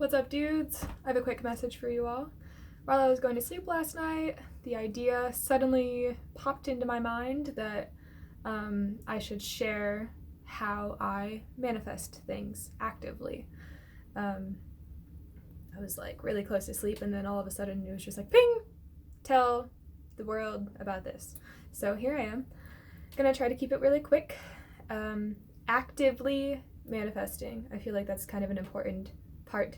What's up, dudes? I have a quick message for you all. While I was going to sleep last night, the idea suddenly popped into my mind that I should share how I manifest things actively. I was like really close to sleep, and then all of a sudden it was just like ping! Tell the world about this. So here I am. Gonna try to keep it really quick. Actively manifesting. I feel like that's kind of an important part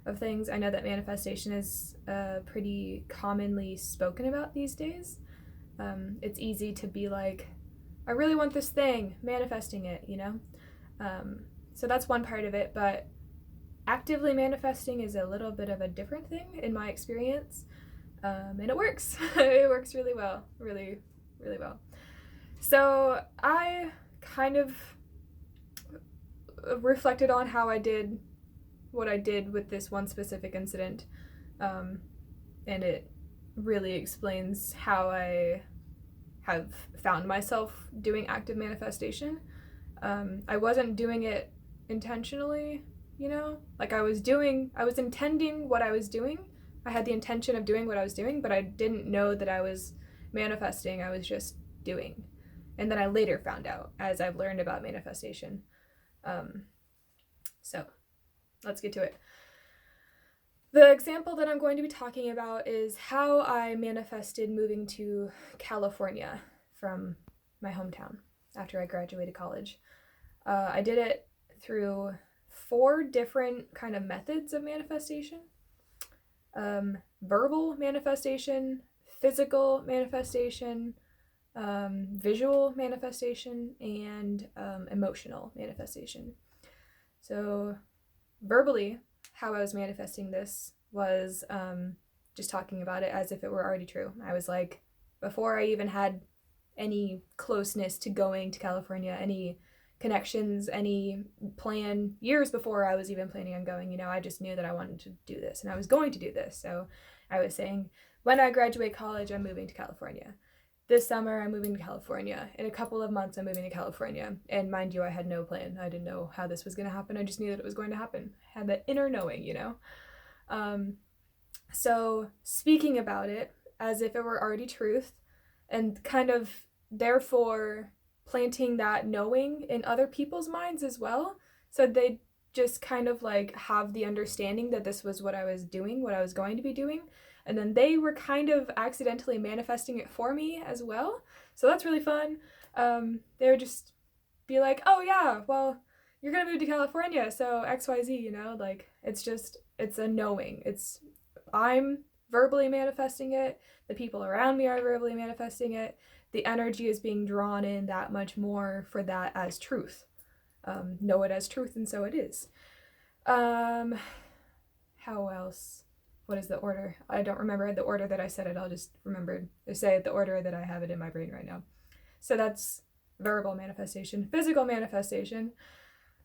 of things. I know that manifestation is pretty commonly spoken about these days. It's easy to be like, I really want this thing, manifesting it, you know? So that's one part of it, but actively manifesting is a little bit of a different thing in my experience. And it works. It works really well. Really, really well. So I kind of reflected on how I did what I did with this one specific incident, and it really explains how I have found myself doing active manifestation. I wasn't doing it intentionally, you know? Like I was intending what I was doing. I had the intention of doing what I was doing, but I didn't know that I was manifesting. I was just doing. And then I later found out as I've learned about manifestation. So let's get to it. The example that I'm going to be talking about is how I manifested moving to California from my hometown after I graduated college. I did it through 4 different kind of methods of manifestation. Verbal manifestation, physical manifestation, visual manifestation, and emotional manifestation. So verbally, how I was manifesting this was just talking about it as if it were already true. I was like, before I even had any closeness to going to California, any connections, any plan, years before I was even planning on going, you know, I just knew that I wanted to do this and I was going to do this. So I was saying, when I graduate college, I'm moving to California. This summer, I'm moving to California. In a couple of months, I'm moving to California. And mind you, I had no plan. I didn't know how this was going to happen. I just knew that it was going to happen. I had that inner knowing, you know? So speaking about it as if it were already truth, and kind of therefore planting that knowing in other people's minds as well, so they just kind of like have the understanding that this was what I was doing, what I was going to be doing, and then they were kind of accidentally manifesting it for me as well. So that's really fun. They would just be like, oh yeah, well, you're gonna move to California, so XYZ, you know, like it's a knowing. I'm verbally manifesting it, the people around me are verbally manifesting it, the energy is being drawn in that much more for that as truth. Know it as truth, and so it is. How else? What is the order? I don't remember the order that I said it. I'll just remember to say it the order that I have it in my brain right now. So that's verbal manifestation. Physical manifestation.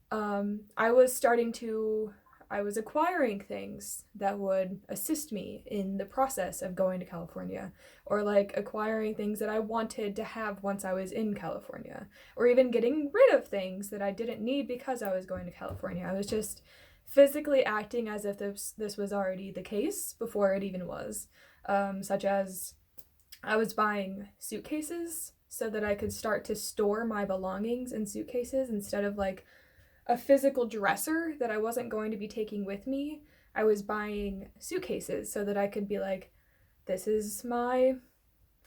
I was acquiring things that would assist me in the process of going to California, or like acquiring things that I wanted to have once I was in California, or even getting rid of things that I didn't need because I was going to California. I was just physically acting as if this was already the case before it even was, such as I was buying suitcases so that I could start to store my belongings in suitcases instead of like a physical dresser that I wasn't going to be taking with me. I was buying suitcases so that I could be like, this is my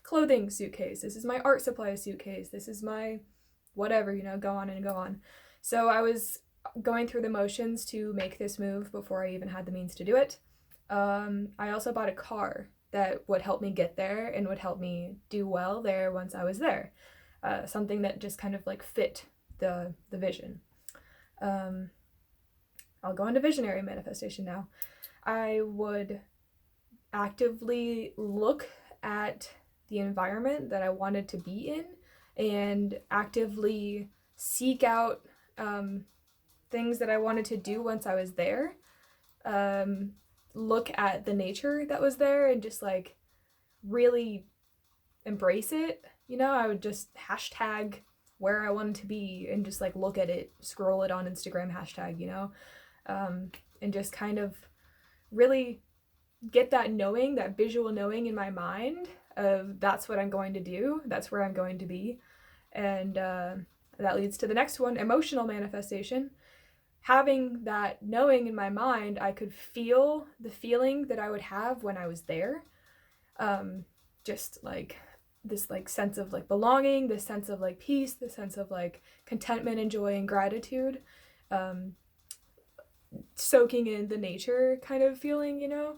clothing suitcase, this is my art supply suitcase, this is my whatever, you know, go on and go on. So I was going through the motions to make this move before I even had the means to do it. I also bought a car that would help me get there and would help me do well there once I was there. Something that just kind of like fit the vision. I'll go into visionary manifestation now. I would actively look at the environment that I wanted to be in and actively seek out things that I wanted to do once I was there. Look at the nature that was there and just like really embrace it. You know, I would just hashtag where I wanted to be and just like look at it, scroll it on Instagram, hashtag, you know, and just kind of really get that knowing, that visual knowing in my mind of that's what I'm going to do, that's where I'm going to be. And that leads to the next one, emotional manifestation. Having that knowing in my mind, I could feel the feeling that I would have when I was there. Just like this like sense of like belonging, this sense of like peace, this sense of like contentment and joy and gratitude. Soaking in the nature kind of feeling, you know?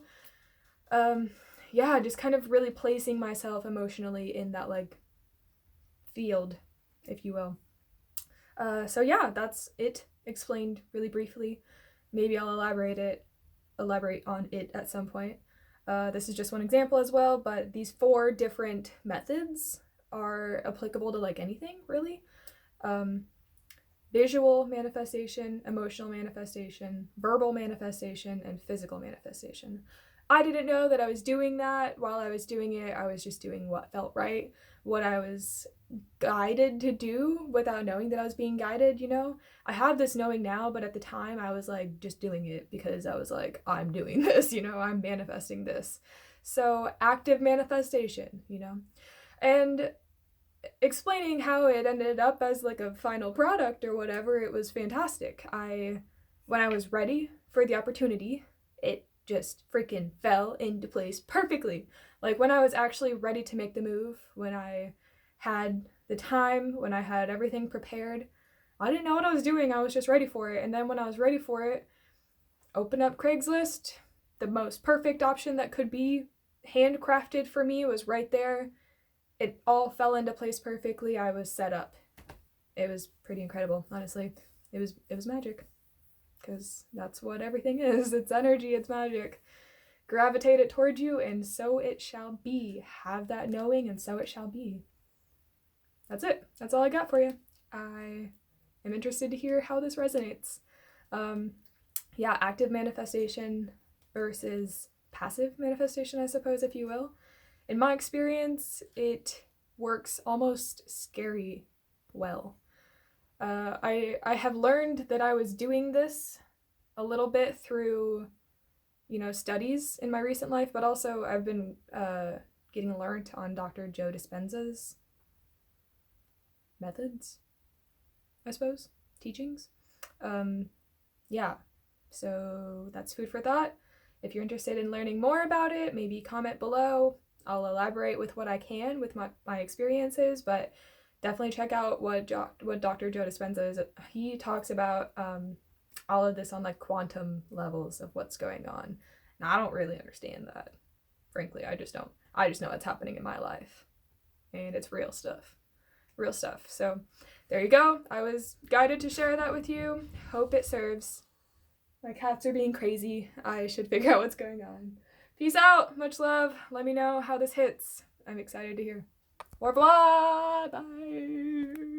Yeah, just kind of really placing myself emotionally in that like field, if you will. So yeah, that's it explained really briefly. Maybe I'll elaborate on it at some point. This is just one example as well, but these 4 different methods are applicable to like anything, really. Visual manifestation, emotional manifestation, verbal manifestation, and physical manifestation. I didn't know that I was doing that. While I was doing it, I was just doing what felt right, what I was guided to do without knowing that I was being guided, you know? I have this knowing now, but at the time I was like just doing it because I was like, I'm doing this, you know, I'm manifesting this. So active manifestation, you know? And explaining how it ended up as like a final product or whatever, it was fantastic. When I was ready for the opportunity, it just freaking fell into place perfectly. Like when I was actually ready to make the move, when I had the time, when I had everything prepared, I didn't know what I was doing. I was just ready for it. And then when I was ready for it, open up Craigslist, the most perfect option that could be handcrafted for me was right there. It all fell into place perfectly. I was set up. It was pretty incredible, honestly. It was magic. Because that's what everything is. It's energy, it's magic. Gravitate it towards you, and so it shall be. Have that knowing, and so it shall be. That's it. That's all I got for you. I am interested to hear how this resonates. Yeah, active manifestation versus passive manifestation, I suppose, if you will. In my experience, it works almost scary well. I have learned that I was doing this a little bit through, you know, studies in my recent life, but also I've been getting learned on Dr. Joe Dispenza's methods, I suppose, teachings. Yeah, so that's food for thought. If you're interested in learning more about it, maybe comment below. I'll elaborate with what I can with my experiences, but definitely check out what Dr. Joe Dispenza is. He talks about all of this on like quantum levels of what's going on. Now, I don't really understand that. Frankly, I just don't. I just know what's happening in my life. And it's real stuff. Real stuff. So there you go. I was guided to share that with you. Hope it serves. My cats are being crazy. I should figure out what's going on. Peace out. Much love. Let me know how this hits. I'm excited to hear. Au revoir. Bye.